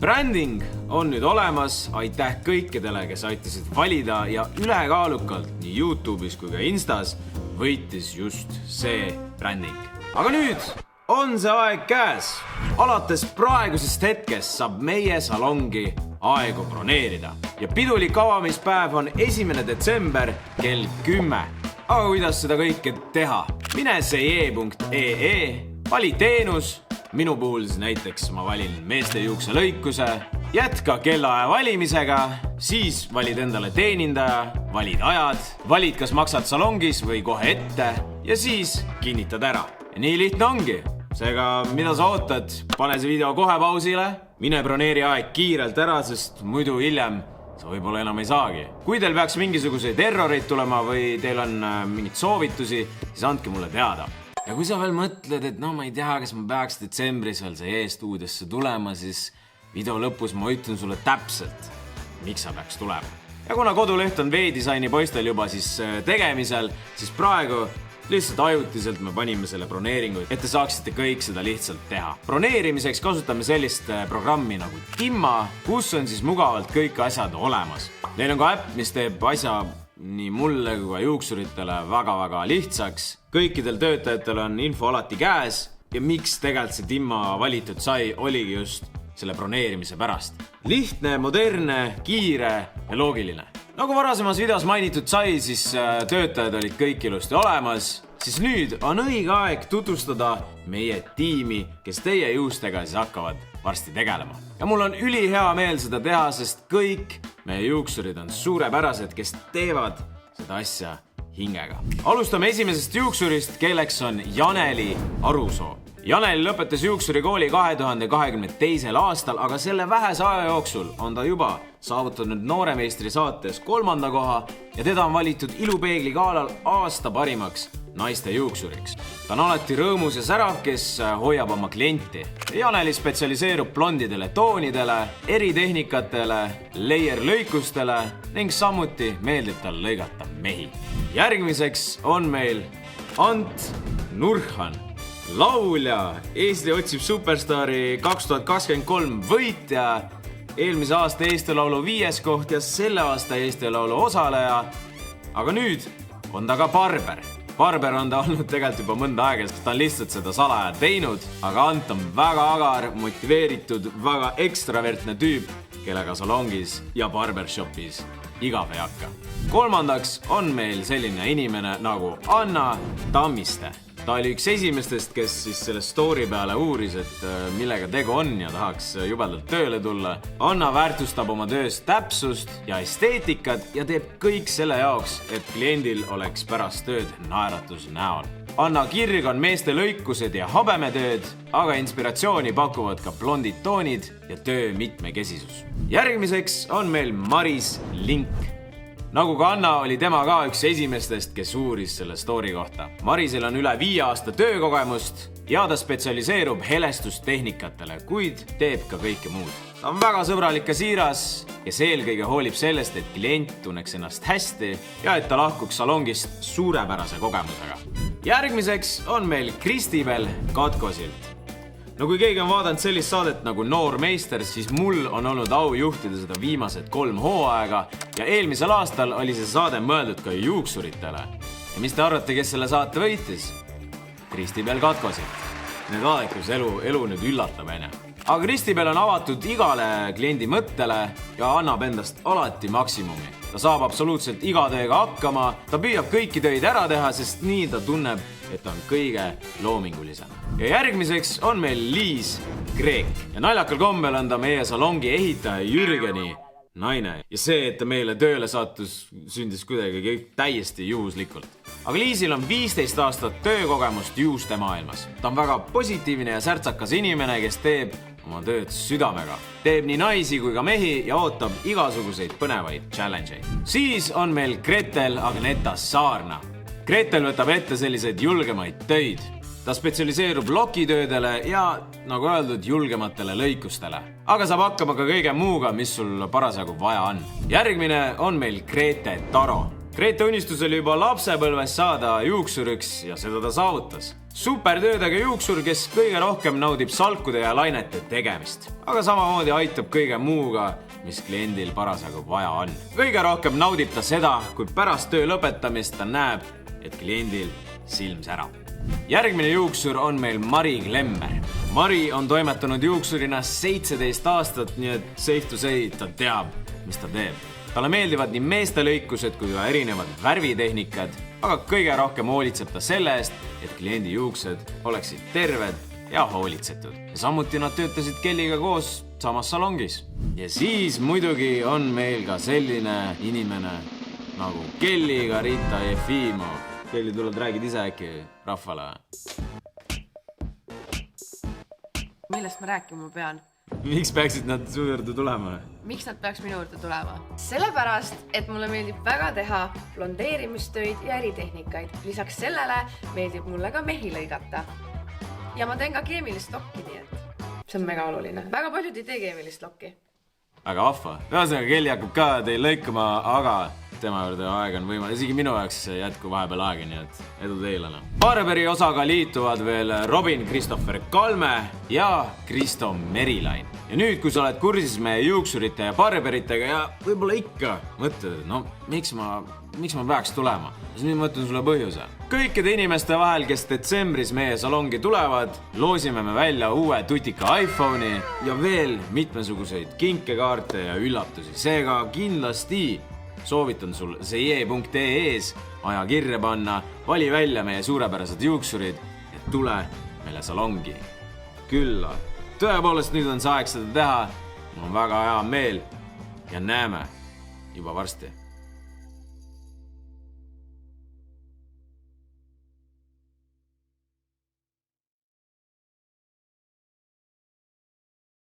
Bränding on nüüd olemas, aitäh kõikidele, kes aitasid valida ja ülekaalukalt nii YouTube'is kui ka Instas võitis just see bränding. Aga nüüd on see aeg käes. Alates praegusest hetkest saab meie salongi aegu broneerida. Ja pidulik avamispäev on 1. detsember kell 10. Aga kuidas seda kõike teha? Mine see.ee, vali teenus. Minu puhul siis näiteks ma valin meeste juukse lõikuse, jätka kellaaja valimisega, siis valid endale teenindaja, valid ajad, valid kas maksad salongis või kohe ette ja siis kinnitad ära. Ja nii lihtne ongi. Seega, mida sa ootad? Pane see video kohe pausile, mine broneeri aeg kiirelt ära, sest muidu hiljem sa võib-olla enam ei saagi. Kui teil peaks mingisuguseid erroreid tulema või teil on mingid soovitusi, siis andke mulle teada. Ja kui sa veel mõtled, et ma ei tea, kas ma peaks detsembris veel see e-stuudiosse tulema, siis video lõpus ma ütlen sulle täpselt, miks sa peaks tulema. Ja kuna koduleht on V-disaini poistel juba siis tegemisel, siis praegu lihtsalt ajutiselt me panime selle broneeringu, et te saaksite kõik seda lihtsalt teha. Broneerimiseks kasutame sellist programmi nagu Timma, kus on siis mugavalt kõik asjad olemas. Neil on ka äpp, mis teeb asja nii mulle kui ka juuksuritele väga-väga lihtsaks. Kõikidel töötajatel on info alati käes ja miks tegelikult see Timma valitud sai, oligi just selle broneerimise pärast. Lihtne, moderne, kiire ja loogiline. Nagu varasemas videos mainitud sai, siis töötajad olid kõik ilusti olemas, siis nüüd on õige aeg tutvustada meie tiimi, kes teie juustega siis hakkavad varsti tegelema. Ja mul on ülihea meel seda teha, sest kõik meie juuksurid on suurepärased, kes teevad seda asja hingega. Alustame esimesest juuksurist, kelleks on Janeli Arusoo. Janeli lõpetas juuksurikooli 2022. aastal, aga selle vähese aja jooksul on ta juba saavutanud nooremeistri saates 3. koha ja teda on valitud Ilupeegli galal aasta parimaks naiste juuksuriks. Ta on alati rõõmus ja särav, kes hoiab oma klienti. Janeli spetsialiseerub blondidele toonidele, eritehnikatele, layer-lõikustele ning samuti meeldib tal lõigata mehi. Järgmiseks on meil Ant Nurhan. Laulja, Eesti otsib superstaari 2023 võitja, eelmise aasta Eesti Laulu 5. koht ja selle aasta Eesti Laulu osaleja. Aga nüüd on ta ka barber. Barber on ta olnud tegelikult juba mõnda aega, sest ta on lihtsalt seda salaja teinud, aga Ant on väga agar, motiveeritud, väga ekstravertne tüüp, kellega salongis ja barbershopis igav ei hakka. Kolmandaks on meil selline inimene nagu Anna Tammiste. Ta oli üks esimestest, kes siis selle story peale uuris, et millega tegu on ja tahaks jubedalt tööle tulla. Anna väärtustab oma töös täpsust ja esteetikat ja teeb kõik selle jaoks, et kliendil oleks pärast tööd naeratus näol. Anna kirg on meeste lõikused ja habemetööd, aga inspiratsiooni pakuvad ka blondid toonid ja töö mitmekesisus. Järgmiseks on meil Maris Link. Nagu ka Anna oli tema ka üks esimestest, kes uuris selle story kohta. Marisel on üle 5 aasta töökogemust ja ta spetsialiseerub helestustehnikatele, kuid teeb ka kõike muud. Ta on väga sõbralik ja siiras, kes eelkõige hoolib sellest, et klient tunneks ennast hästi ja et ta lahkuks salongist suurepärase kogemusega. Järgmiseks on meil Kristibel Katkosilt. No kui keegi on vaadanud sellist saadet nagu Noor meister, siis mul on olnud au juhtida seda viimased 3 hooaega ja eelmisel aastal oli see saade mõeldud ka juuksuritele. Ja mis te arvate, kes selle saate võitis? Kristibel Katkosilt. Need vaadakus elu nüüd üllatab enne. Aga Kristibel on avatud igale kliendi mõttele ja annab endast alati maksimumi. Ta saab absoluutselt iga tööga hakkama, ta püüab kõiki töid ära teha, sest nii ta tunneb, et on kõige loomingulisem. Ja järgmiseks on meil Liis Kreek. Ja naljakal kombel on ta meie salongi ehitaja Jürgeni naine. Ja see, et ta meile tööle saatus, sündis kuidagi täiesti juhuslikult. Aga Liisil on 15 aastat töökogemust juuste maailmas. Ta on väga positiivne ja särtsakas inimene, kes teeb oma tööd südamega. Teeb nii naisi kui ka mehi ja ootab igasuguseid põnevaid challenge'eid. Siis on meil Gretel Agneta Saarna. Gretel võtab ette selliseid julgemaid töid. Ta spetsialiseerub lokitöödele ja, nagu öeldud, julgematele lõikustele. Aga saab hakkama ka kõige muuga, mis sul parasjagu vaja on. Järgmine on meil Grete Taro. Grete unistus oli juba lapsepõlves saada juuksuriks ja seda ta saavutas. Supertöödega juuksur, kes kõige rohkem naudib salkude ja lainete tegemist. Aga samamoodi aitab kõige muuga, mis kliendil parasjagu vaja on. Kõige rohkem naudib ta seda, kui pärast töö lõpetamist ta näeb, et kliendil silm särab. Järgmine juuksur on meil Mari Klemmer. Mari on toimetanud juuksurina 17 aastat, nii et safe to say, ta teab, mis ta teeb. Talle meeldivad nii meeste lõikused kui ka erinevad värvitehnikad, aga kõige rohkem hoolitseb ta selle eest, et kliendi juuksed oleksid terved ja hoolitsetud. Ja samuti nad töötasid Kelliga koos samas salongis. Ja siis muidugi on meil ka selline inimene nagu Kelly Garita Jefimov. Kelly, tuled räägid ise äkki rahvale? Millest ma rääkima pean? Miks peaksid nad su juurde tulema? Miks nad peaks minu juurde tulema? Sellepärast, et mulle meeldib väga teha blondeerimistöid ja eritehnikaid. Lisaks sellele meeldib mulle ka mehi lõigata. Ja ma teen ka keemilist lokki, nii et see on mega oluline. Väga paljud ei tee keemilist lokki. Väga vahva. Ühesõnaga, Kelly hakkab ka teil lõikama, aga tema juurde aeg on võimalik. Isegi minu jaoks jätku vahepeal aega, nii et edu teilena. Barberi osaga liituvad veel Robin Christopher Kalme ja Kristo Merilain. Ja nüüd, kui sa oled kursis meie juuksurite ja barberitega ja võib-olla ikka mõtled, no miks ma peaks tulema? Siis nüüd mõtlen sulle põhjuse. Kõikide inimeste vahel, kes detsembris meie salongi tulevad, loosime me välja uue tutika iPhone'i ja veel mitmesuguseid kinkekaarte ja üllatusi. Seega kindlasti soovitan sul see.ee-s aja kirja panna, vali välja meie suurepärased juuksurid ja tule meile salongi külla. Tõepoolest, nüüd on see aeg seda teha. Mul on väga hea meel ja näeme juba varsti.